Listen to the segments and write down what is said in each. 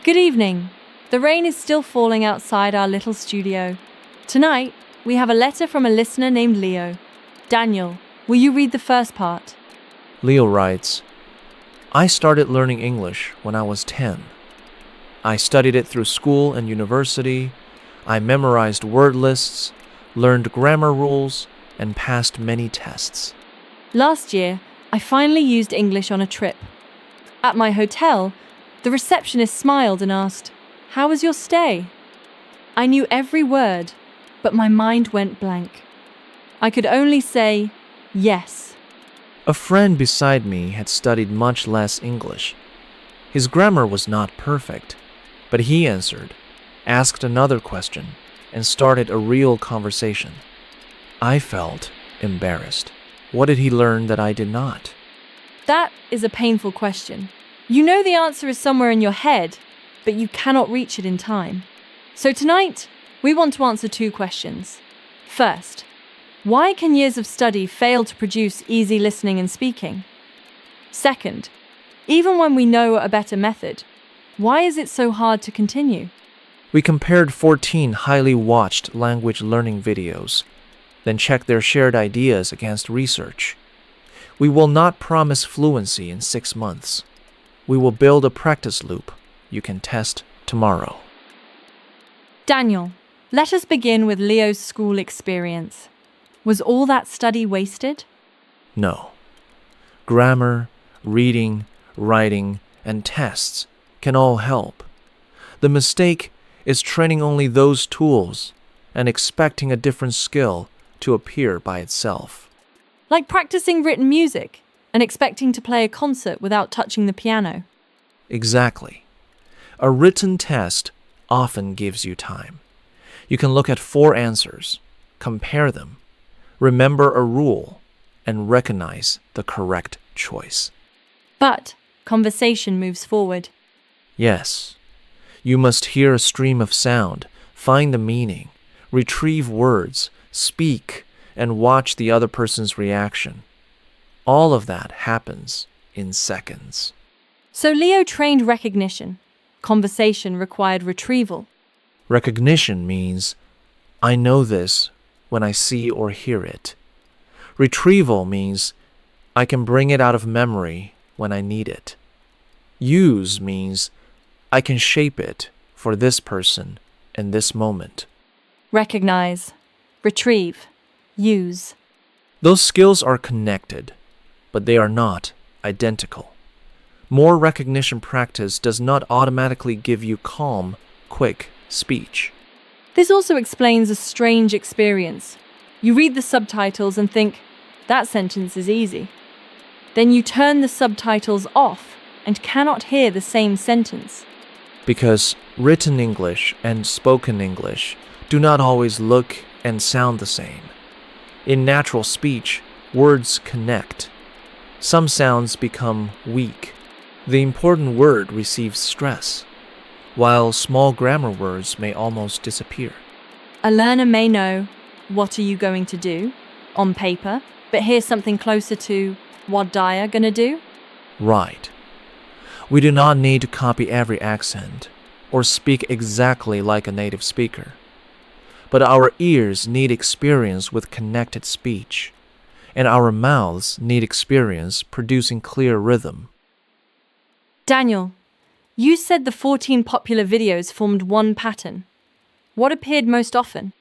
Good evening. The rain is still falling outside our little studio. Tonight, we have a letter from a listener named Leo. Daniel, will you read the first part? Leo writes, I started learning English when I was 10. I studied it through school and university. I memorized word lists, learned grammar rules, and passed many tests. Last year, I finally used English on a trip. At my hotel, the receptionist smiled and asked, "How was your stay?" I knew every word, but my mind went blank. I could only say, yes. A friend beside me had studied much less English. His grammar was not perfect, but he answered, asked another question, and started a real conversation. I felt embarrassed. What did he learn that I did not? That is a painful question. You know the answer is somewhere in your head, but you cannot reach it in time. So tonight, we want to answer two questions. First, why can years of study fail to produce easy listening and speaking? Second, even when we know a better method, why is it so hard to continue? We compared 14 highly watched language learning videos, then checked their shared ideas against research. We will not promise fluency in 6 months. We will build a practice loop you can test tomorrow. Daniel, let us begin with Leo's school experience. Was all that study wasted? No. Grammar, reading, writing, and tests can all help. The mistake is training only those tools and expecting a different skill to appear by itself. Like practicing written music and expecting to play a concert without touching the piano. Exactly. A written test often gives you time. You can look at 4 answers, compare them, remember a rule, and recognize the correct choice. But conversation moves forward. Yes. You must hear a stream of sound, find the meaning, retrieve words, speak, and watch the other person's reaction. All of that happens in seconds. So Leo trained recognition. Conversation required retrieval. Recognition means, I know this when I see or hear it. Retrieval means, I can bring it out of memory when I need it. Use means, I can shape it for this person in this moment. Recognize, retrieve, use. Those skills are connected, but they are not identical. More recognition practice does not automatically give you calm, quick speech. This also explains a strange experience. You read the subtitles and think, that sentence is easy. Then you turn the subtitles off and cannot hear the same sentence. Because written English and spoken English do not always look and sound the same. In natural speech, words connect. Some sounds become weak. The important word receives stress, while small grammar words may almost disappear. A learner may know, what are you going to do, on paper, but hear something closer to, what Daya gonna do? Right. We do not need to copy every accent or speak exactly like a native speaker. But our ears need experience with connected speech, and our mouths need experience producing clear rhythm. Daniel, you said the 14 popular videos formed one pattern. What appeared most often?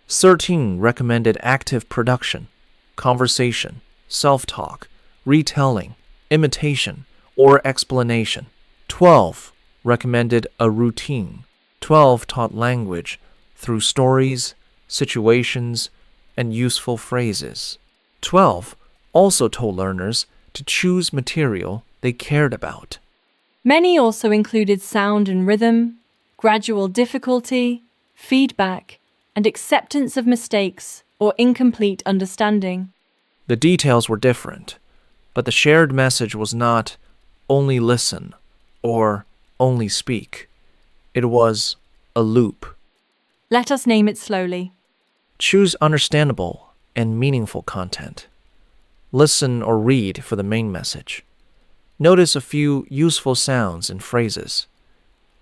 13 recommended active production, conversation, self-talk, retelling, imitation, or explanation. 12 recommended a routine. 12 taught language through stories, situations, and useful phrases. 12 also told learners to choose material they cared about. Many also included sound and rhythm, gradual difficulty, feedback, and acceptance of mistakes or incomplete understanding. The details were different, but the shared message was not only listen or only speak. It was a loop. Let us name it slowly. Choose understandable and meaningful content. Listen or read for the main message. Notice a few useful sounds and phrases.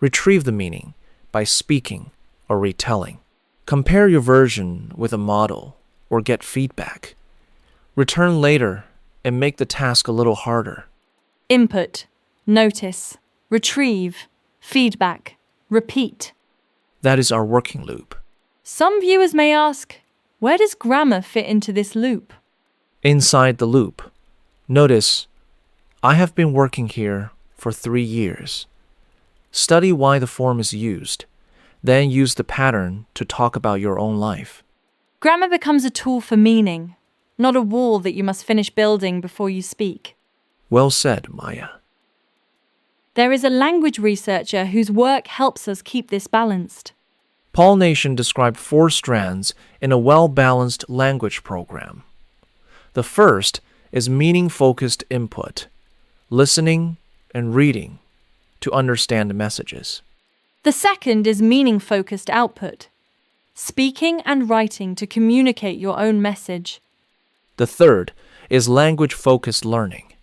Retrieve the meaning by speaking or retelling. Compare your version with a model or get feedback. Return later and make the task a little harder. Input, notice, retrieve, feedback, repeat. That is our working loop. Some viewers may ask, where does grammar fit into this loop? Inside the loop, notice, I have been working here for 3 years. Study why the form is used, then use the pattern to talk about your own life. Grammar becomes a tool for meaning, not a wall that you must finish building before you speak. Well said, Maya. There is a language researcher whose work helps us keep this balanced. Paul Nation described 4 strands in a well-balanced language program. The first is meaning-focused input, listening and reading to understand messages. The second is meaning-focused output, speaking and writing to communicate your own message. The third is language-focused learning,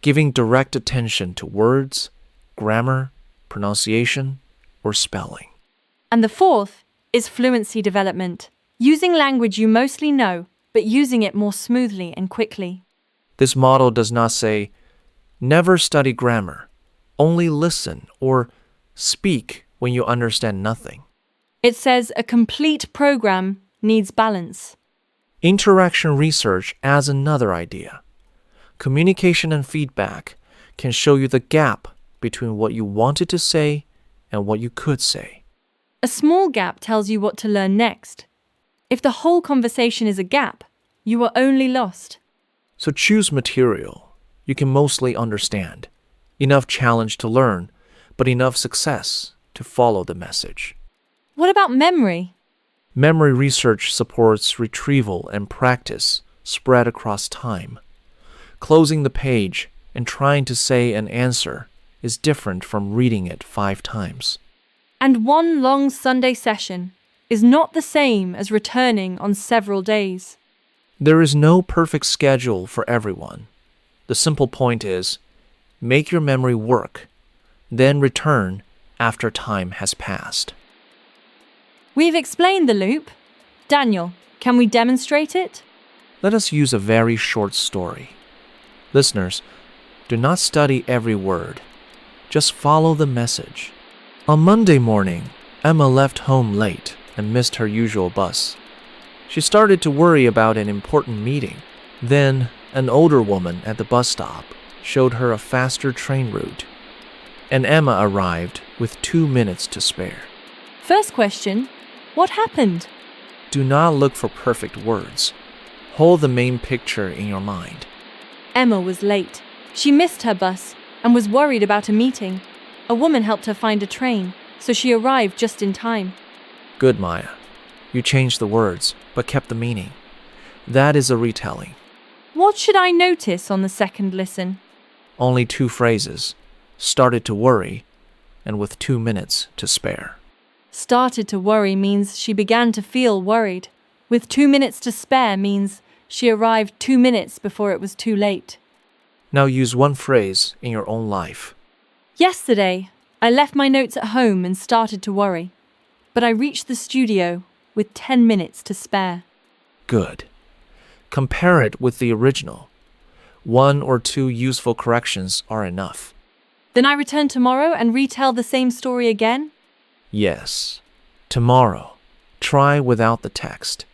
giving direct attention to words, grammar, pronunciation, or spelling. And the fourth is fluency development, using language you mostly know, but using it more smoothly and quickly. This model does not say, never study grammar, only listen or speak when you understand nothing. It says a complete program needs balance. Interaction research adds another idea. Communication and feedback can show you the gap between what you wanted to say and what you could say. A small gap tells you what to learn next. If the whole conversation is a gap, you are only lost. So choose material you can mostly understand. Enough challenge to learn, but enough success to follow the message. What about memory? Memory research supports retrieval and practice spread across time. Closing the page and trying to say an answer is different from reading it 5 times. And one long Sunday session is not the same as returning on several days. There is no perfect schedule for everyone. The simple point is, make your memory work, then return after time has passed. We've explained the loop. Daniel, can we demonstrate it? Let us use a very short story. Listeners, do not study every word. Just follow the message. On Monday morning, Emma left home late and missed her usual bus. She started to worry about an important meeting. Then, an older woman at the bus stop showed her a faster train route, and Emma arrived with 2 minutes to spare. First question, what happened? Do not look for perfect words. Hold the main picture in your mind. Emma was late. She missed her bus and was worried about a meeting. A woman helped her find a train, so she arrived just in time. Good, Maya. You changed the words, but kept the meaning. That is a retelling. What should I notice on the second listen? Only 2 phrases. Started to worry, and with 2 minutes to spare. Started to worry means she began to feel worried. With 2 minutes to spare means she arrived 2 minutes before it was too late. Now use 1 phrase in your own life. Yesterday, I left my notes at home and started to worry, but I reached the studio with 10 minutes to spare. Good. Compare it with the original. 1 or 2 useful corrections are enough. Then I return tomorrow and retell the same story again? Yes. Tomorrow, try without the text.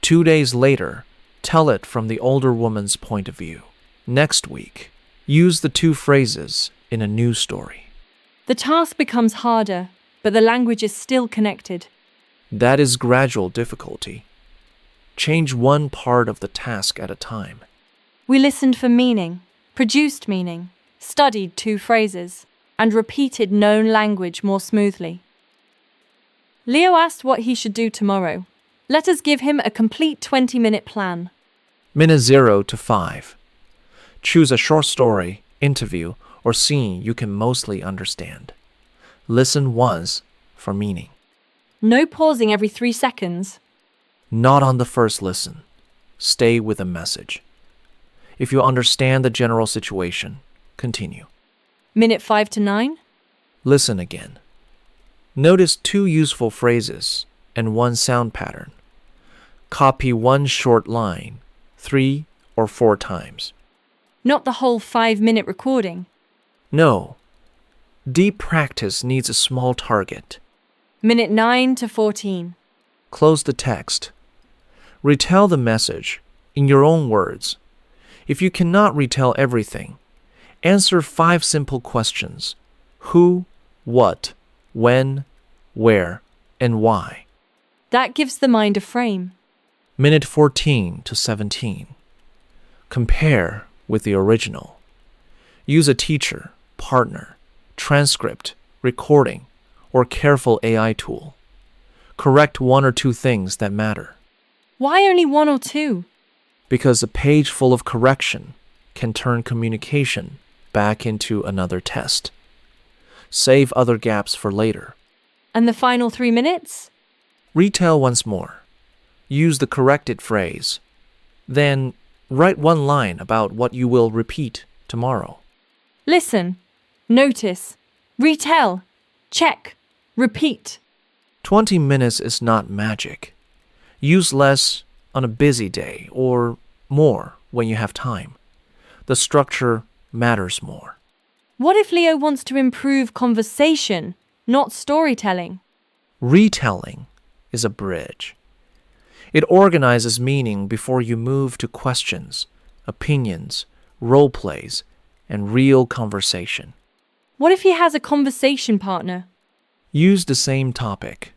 2 days later, tell it from the older woman's point of view. Next week, use the 2 phrases in a new story. The task becomes harder, but the language is still connected. That is gradual difficulty. Change 1 part of the task at a time. We listened for meaning, produced meaning, studied 2 phrases, and repeated known language more smoothly. Leo asked what he should do tomorrow. Let us give him a complete 20-minute plan. Minute 0 to 5. Choose a short story, interview, or scene you can mostly understand. Listen once for meaning. No pausing every 3 seconds. Not on the first listen. Stay with the message. If you understand the general situation, continue. Minute 5 to 9. Listen again. Notice 2 useful phrases and 1 sound pattern. Copy 1 short line 3 or 4 times. Not the whole 5-minute recording. No. Deep practice needs a small target. Minute 9 to 14. Close the text. Retell the message in your own words. If you cannot retell everything, answer 5 simple questions. Who, what, when, where, and why. That gives the mind a frame. Minute 14 to 17. Compare with the original. Use a teacher, partner, transcript, recording, or careful AI tool. Correct 1 or 2 things that matter. Why only 1 or 2? Because a page full of correction can turn communication back into another test. Save other gaps for later. And the final 3 minutes? Retell once more. Use the corrected phrase. Then write 1 line about what you will repeat tomorrow. Listen, notice, retell, check, repeat. 20 minutes is not magic. Use less on a busy day or more when you have time. The structure matters more. What if Leo wants to improve conversation, not storytelling? Retelling is a bridge. It organizes meaning before you move to questions, opinions, role plays, and real conversation. What if he has a conversation partner? Use the same topic.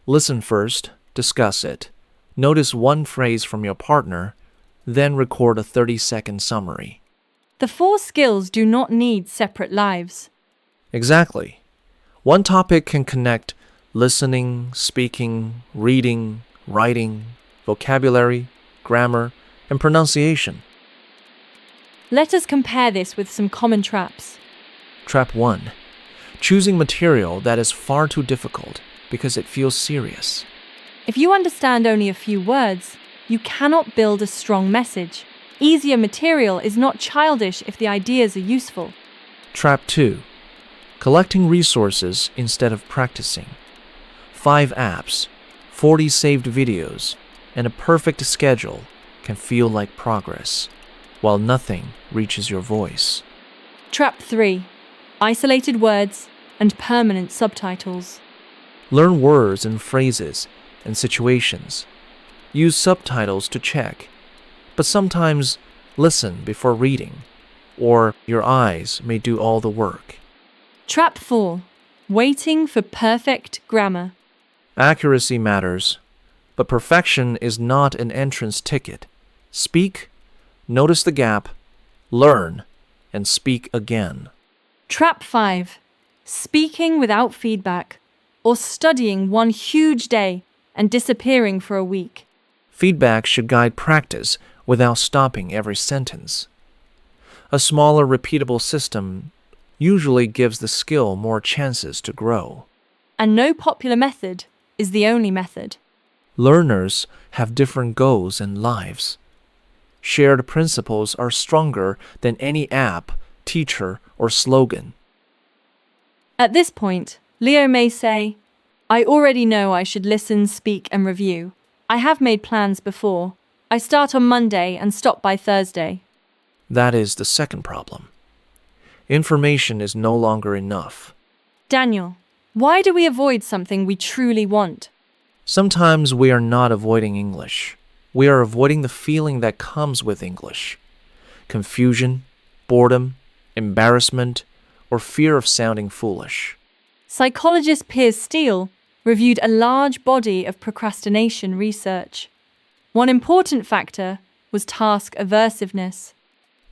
Listen first, discuss it. Notice 1 phrase from your partner, then record a 30-second summary. The 4 skills do not need separate lives. Exactly. 1 topic can connect listening, speaking, reading, writing, vocabulary, grammar, and pronunciation. Let us compare this with some common traps. Trap 1. Choosing material that is far too difficult because it feels serious. If you understand only a few words, you cannot build a strong message. Easier material is not childish if the ideas are useful. Trap 2. Collecting resources instead of practicing. 5 apps, 40 saved videos, and a perfect schedule can feel like progress, while nothing reaches your voice. Trap 3. Isolated words and permanent subtitles. Learn words and phrases and situations. Use subtitles to check, but sometimes listen before reading, or your eyes may do all the work. Trap 4. Waiting for perfect grammar. Accuracy matters, but perfection is not an entrance ticket. Speak, notice the gap, learn, and speak again. Trap 5. Speaking without feedback, or studying 1 huge day and disappearing for a week. Feedback should guide practice without stopping every sentence. A smaller, repeatable system usually gives the skill more chances to grow. And no popular method is the only method. Learners have different goals and lives. Shared principles are stronger than any app, teacher, or slogan. At this point, Leo may say, I already know I should listen, speak, and review. I have made plans before. I start on Monday and stop by Thursday. That is the second problem. Information is no longer enough. Daniel, why do we avoid something we truly want? Sometimes we are not avoiding English. We are avoiding the feeling that comes with English. Confusion, boredom, embarrassment, or fear of sounding foolish. Psychologist Piers Steele reviewed a large body of procrastination research. One important factor was task aversiveness.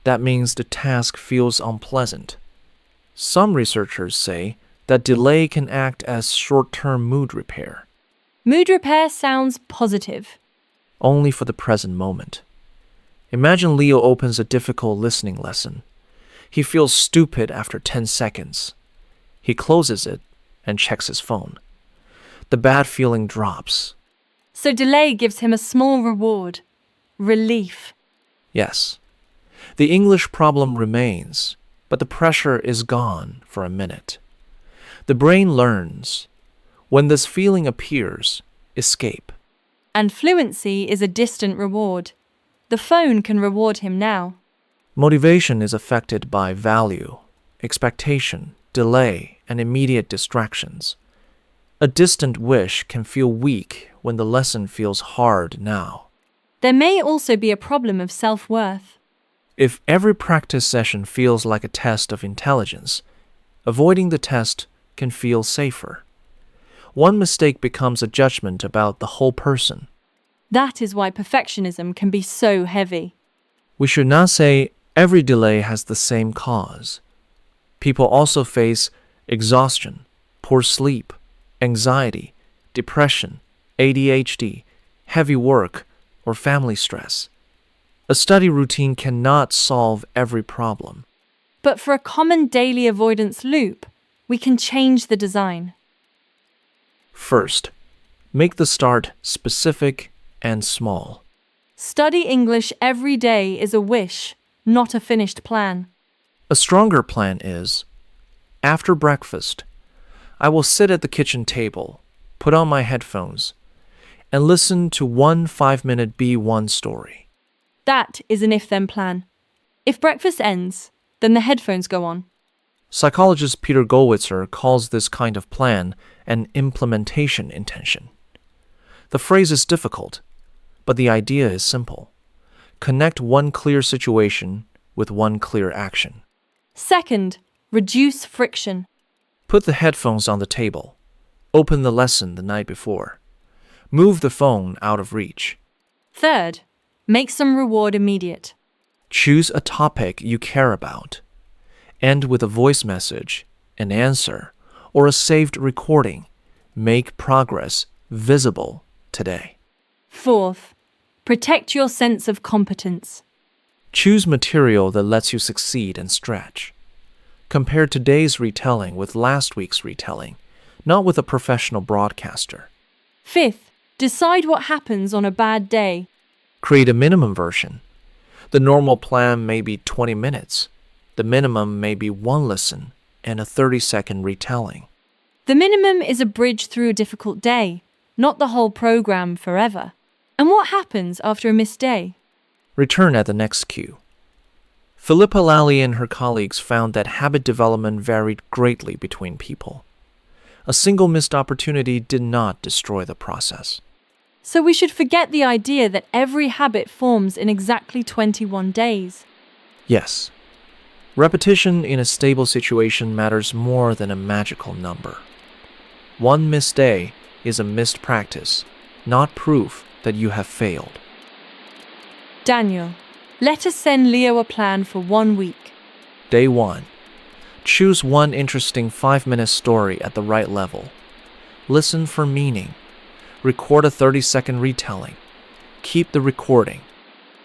That means the task feels unpleasant. Some researchers say that delay can act as short-term mood repair. Mood repair sounds positive. Only for the present moment. Imagine Leo opens a difficult listening lesson. He feels stupid after 10 seconds. He closes it and checks his phone. The bad feeling drops. So delay gives him a small reward. Relief. Yes. The English problem remains, but the pressure is gone for a minute. The brain learns. When this feeling appears, escape. And fluency is a distant reward. The phone can reward him now. Motivation is affected by value, expectation, delay, and immediate distractions. A distant wish can feel weak when the lesson feels hard now. There may also be a problem of self-worth. If every practice session feels like a test of intelligence, avoiding the test can feel safer. One mistake becomes a judgment about the whole person. That is why perfectionism can be so heavy. We should not say every delay has the same cause. People also face exhaustion, poor sleep, anxiety, depression, ADHD, heavy work, or family stress. A study routine cannot solve every problem. But for a common daily avoidance loop, we can change the design. First, make the start specific and small. Study English every day is a wish, not a finished plan. A stronger plan is, after breakfast, I will sit at the kitchen table, put on my headphones, and listen to one 5-minute B1 story. That is an if-then plan. If breakfast ends, then the headphones go on. Psychologist Peter Gollwitzer calls this kind of plan an implementation intention. The phrase is difficult, but the idea is simple. Connect one clear situation with one clear action. Second, reduce friction. Put the headphones on the table. Open the lesson the night before. Move the phone out of reach. Third, make some reward immediate. Choose a topic you care about. End with a voice message, an answer, or a saved recording. Make progress visible today. Fourth, protect your sense of competence. Choose material that lets you succeed and stretch. Compare today's retelling with last week's retelling, not with a professional broadcaster. Fifth, decide what happens on a bad day. Create a minimum version. The normal plan may be 20 minutes. The minimum may be one lesson and a 30-second retelling. The minimum is a bridge through a difficult day, not the whole program forever. And what happens after a missed day? Return at the next cue. Philippa Lally and her colleagues found that habit development varied greatly between people. A single missed opportunity did not destroy the process. So we should forget the idea that every habit forms in exactly 21 days. Yes. Repetition in a stable situation matters more than a magical number. One missed day is a missed practice, not proof that you have failed. Daniel, let us send Leo a plan for 1 week. Day 1. Choose one interesting 5-minute story at the right level. Listen for meaning. Record a 30-second retelling. Keep the recording.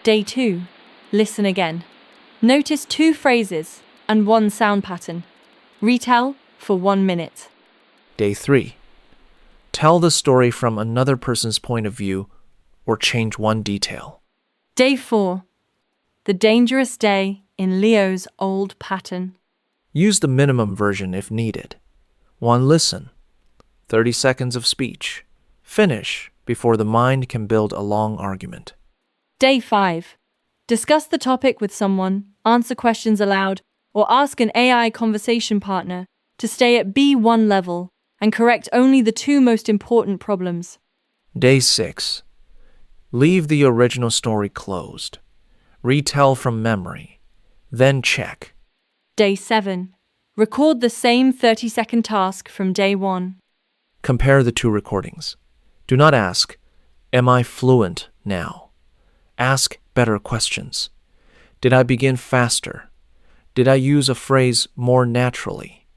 Day 2. Listen again. Notice 2 phrases and 1 sound pattern. Retell for 1 minute. Day 3. Tell the story from another person's point of view or change one detail. Day 4. The dangerous day in Leo's old pattern. Use the minimum version if needed. 1 listen. 30 seconds of speech. Finish before the mind can build a long argument. Day 5. Discuss the topic with someone, answer questions aloud, or ask an AI conversation partner to stay at B1 level and correct only the 2 most important problems. Day 6. Leave the original story closed. Retell from memory. Then check. Day 7. Record the same 30-second task from day 1. Compare the 2 recordings. Do not ask, "Am I fluent now?" Ask better questions. Did I begin faster? Did I use a phrase more naturally?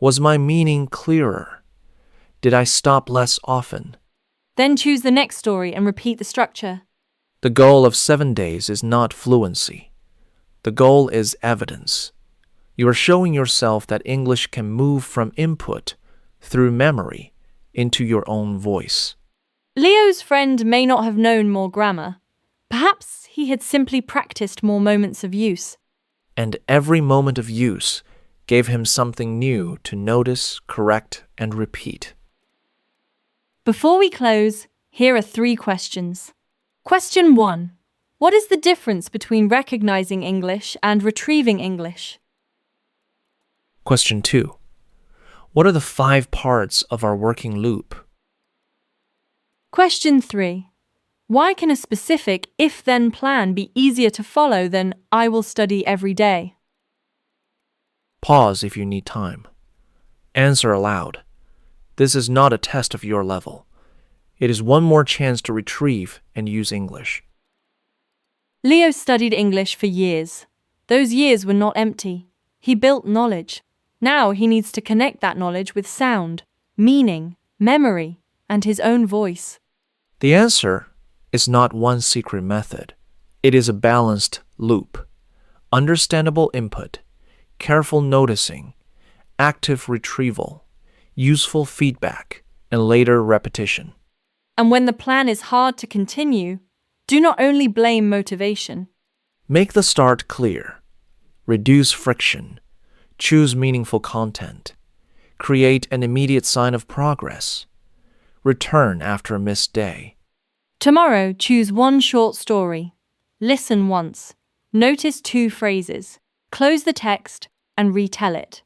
Was my meaning clearer? Did I stop less often? Then choose the next story and repeat the structure. The goal of 7 days is not fluency. The goal is evidence. You are showing yourself that English can move from input through memory into your own voice. Leo's friend may not have known more grammar. Perhaps he had simply practiced more moments of use. And every moment of use gave him something new to notice, correct, and repeat. Before we close, here are 3 questions. Question 1. What is the difference between recognizing English and retrieving English? Question 2. What are the 5 parts of our working loop? Question 3. Why can a specific if-then plan be easier to follow than I will study every day? Pause if you need time. Answer aloud. This is not a test of your level. It is one more chance to retrieve and use English. Leo studied English for years. Those years were not empty. He built knowledge. Now he needs to connect that knowledge with sound, meaning, memory, and his own voice. The answer is not one secret method. It is a balanced loop. Understandable input, careful noticing, active retrieval, useful feedback, and later repetition. And when the plan is hard to continue, do not only blame motivation. Make the start clear. Reduce friction. Choose meaningful content. Create an immediate sign of progress. Return after a missed day. Tomorrow, choose one short story. Listen once. Notice 2 phrases. Close the text and retell it.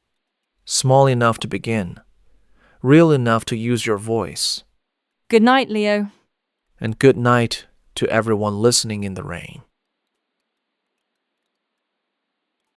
Small enough to begin. Real enough to use your voice. Good night, Leo. And good night to everyone listening in the rain.